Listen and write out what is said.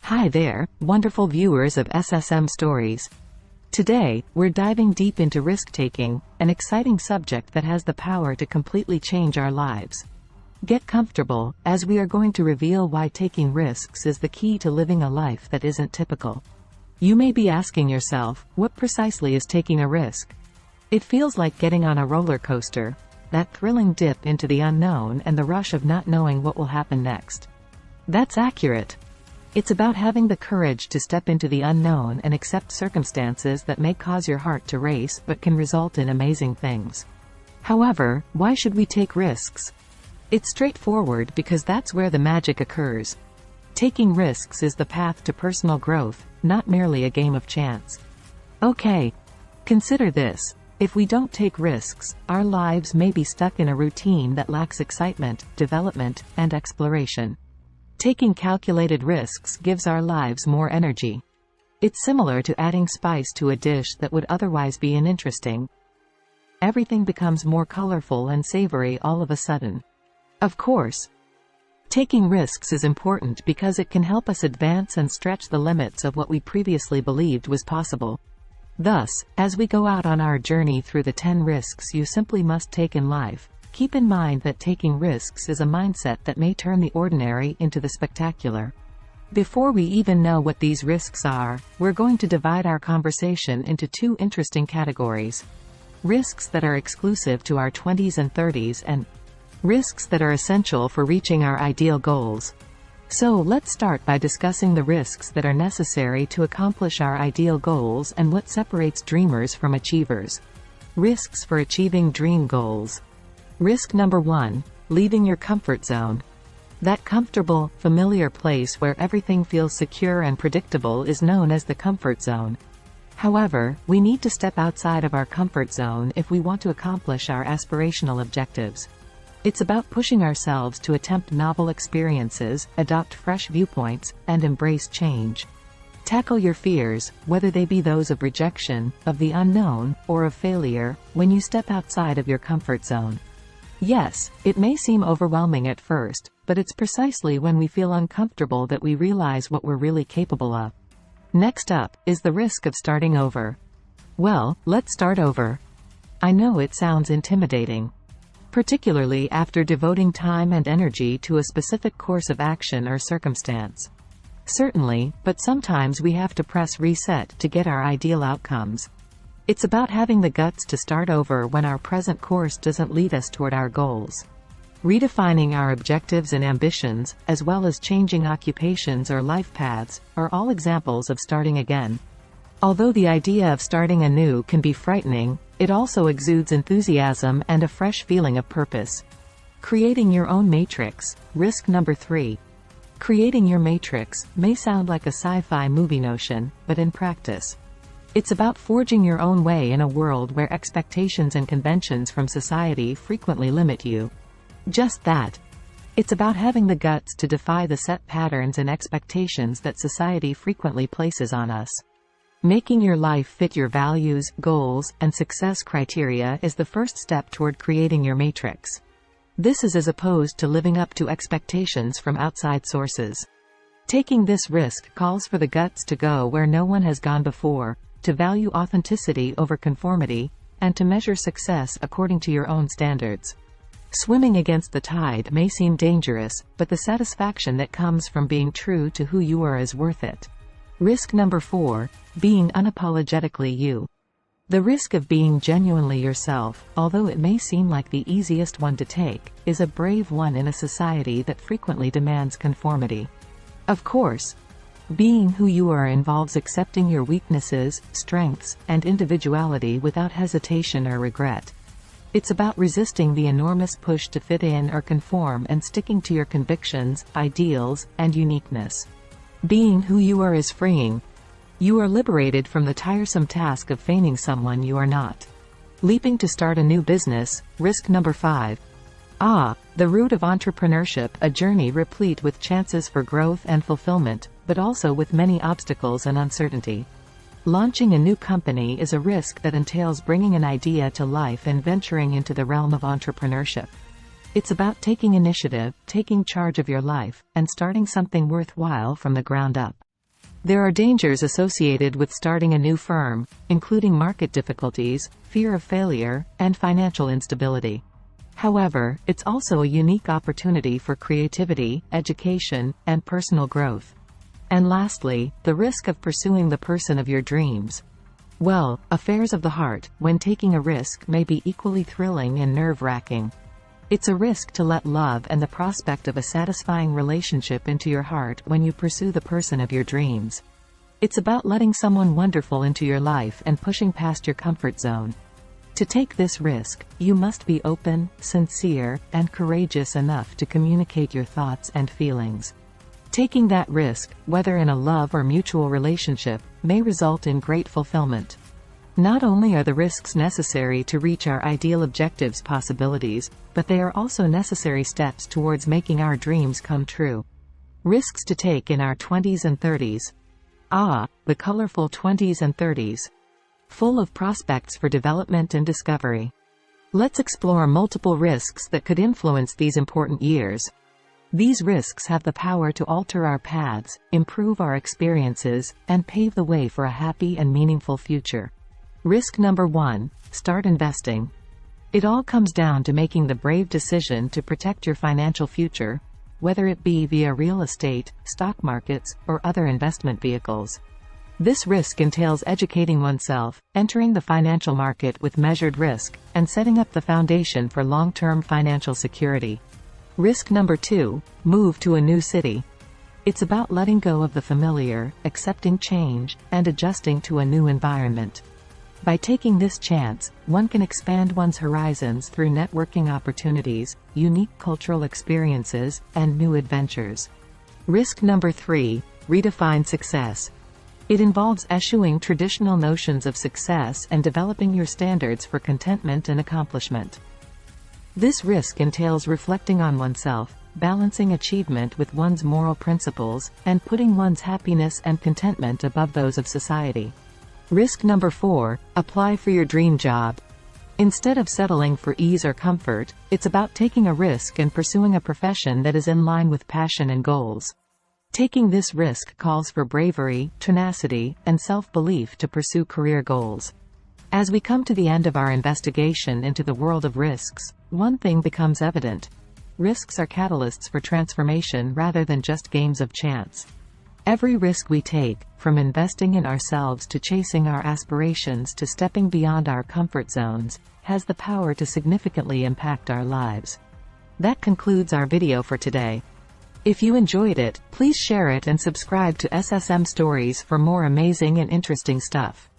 Hi there, wonderful viewers of SSM-Stories. Today, we're diving deep into risk-taking, an exciting subject that has the power to completely change our lives. Get comfortable, as we are going to reveal why taking risks is the key to living a life that isn't typical. You may be asking yourself, what precisely is taking a risk? It feels like getting on a roller coaster, that thrilling dip into the unknown and the rush of not knowing what will happen next. That's accurate. It's about having the courage to step into the unknown and accept circumstances that may cause your heart to race but can result in amazing things. However, why should we take risks? It's straightforward because that's where the magic occurs. Taking risks is the path to personal growth, not merely a game of chance. Okay. Consider this. If we don't take risks, our lives may be stuck in a routine that lacks excitement, development, and exploration. Taking calculated risks gives our lives more energy. It's similar to adding spice to a dish that would otherwise be uninteresting. Everything becomes more colorful and savory all of a sudden. Of course, taking risks is important because it can help us advance and stretch the limits of what we previously believed was possible. Thus, as we go out on our journey through the 10 risks you simply must take in life, keep in mind that taking risks is a mindset that may turn the ordinary into the spectacular. Before we even know what these risks are, we're going to divide our conversation into two interesting categories. Risks that are exclusive to our 20s and 30s and risks that are essential for reaching our ideal goals. So let's start by discussing the risks that are necessary to accomplish our ideal goals and what separates dreamers from achievers. Risks for achieving dream goals. Risk number 1, leaving your comfort zone. That comfortable, familiar place where everything feels secure and predictable is known as the comfort zone. However, we need to step outside of our comfort zone if we want to accomplish our aspirational objectives. It's about pushing ourselves to attempt novel experiences, adopt fresh viewpoints, and embrace change. Tackle your fears, whether they be those of rejection, of the unknown, or of failure, when you step outside of your comfort zone. Yes, it may seem overwhelming at first, but it's precisely when we feel uncomfortable that we realize what we're really capable of. Next up, is the risk of starting over. Well, let's start over. I know it sounds intimidating. Particularly after devoting time and energy to a specific course of action or circumstance. Certainly, but sometimes we have to press reset to get our ideal outcomes. It's about having the guts to start over when our present course doesn't lead us toward our goals. Redefining our objectives and ambitions, as well as changing occupations or life paths, are all examples of starting again. Although the idea of starting anew can be frightening, it also exudes enthusiasm and a fresh feeling of purpose. Creating your own matrix. Risk number 3. Creating your matrix may sound like a sci-fi movie notion, but in practice, it's about forging your own way in a world where expectations and conventions from society frequently limit you. Just that. It's about having the guts to defy the set patterns and expectations that society frequently places on us. Making your life fit your values, goals, and success criteria is the first step toward creating your matrix. This is as opposed to living up to expectations from outside sources. Taking this risk calls for the guts to go where no one has gone before, to value authenticity over conformity, and to measure success according to your own standards. Swimming against the tide may seem dangerous, but the satisfaction that comes from being true to who you are is worth it. Risk number 4, being unapologetically you. The risk of being genuinely yourself, although it may seem like the easiest one to take, is a brave one in a society that frequently demands conformity. Of course, being who you are involves accepting your weaknesses, strengths, and individuality without hesitation or regret. It's about resisting the enormous push to fit in or conform and sticking to your convictions, ideals, and uniqueness. Being who you are is freeing. You are liberated from the tiresome task of feigning someone you are not. Leaping to start a new business. Risk number 5. The route of entrepreneurship, a journey replete with chances for growth and fulfillment, but also with many obstacles and uncertainty. Launching a new company is a risk that entails bringing an idea to life and venturing into the realm of entrepreneurship. It's about taking initiative, taking charge of your life, and starting something worthwhile from the ground up. There are dangers associated with starting a new firm, including market difficulties, fear of failure, and financial instability. However, it's also a unique opportunity for creativity, education, and personal growth. And lastly, the risk of pursuing the person of your dreams. Well, affairs of the heart, when taking a risk, may be equally thrilling and nerve-wracking. It's a risk to let love and the prospect of a satisfying relationship into your heart when you pursue the person of your dreams. It's about letting someone wonderful into your life and pushing past your comfort zone. To take this risk, you must be open, sincere, and courageous enough to communicate your thoughts and feelings. Taking that risk, whether in a love or mutual relationship, may result in great fulfillment. Not only are the risks necessary to reach our ideal objectives possibilities, but they are also necessary steps towards making our dreams come true. Risks to take in our 20s and 30s. Ah, the colorful 20s and 30s. Full of prospects for development and discovery. Let's explore multiple risks that could influence these important years. These risks have the power to alter our paths, improve our experiences, and pave the way for a happy and meaningful future. Risk number 1. Start investing. It all comes down to making the brave decision to protect your financial future, whether it be via real estate, stock markets, or other investment vehicles. This risk entails educating oneself, entering the financial market with measured risk, and setting up the foundation for long-term financial security. Risk number 2. Move to a new city. It's about letting go of the familiar, accepting change, and adjusting to a new environment. By taking this chance, one can expand one's horizons through networking opportunities, unique cultural experiences, and new adventures. Risk number 3. Redefine success. It involves eschewing traditional notions of success and developing your standards for contentment and accomplishment. This risk entails reflecting on oneself, balancing achievement with one's moral principles, and putting one's happiness and contentment above those of society. Risk number 4. Apply for your dream job. Instead of settling for ease or comfort, it's about taking a risk and pursuing a profession that is in line with passion and goals. Taking this risk calls for bravery, tenacity, and self-belief to pursue career goals. As we come to the end of our investigation into the world of risks, one thing becomes evident. Risks are catalysts for transformation rather than just games of chance. Every risk we take, from investing in ourselves to chasing our aspirations to stepping beyond our comfort zones, has the power to significantly impact our lives. That concludes our video for today. If you enjoyed it, please share it and subscribe to SSM Stories for more amazing and interesting stuff.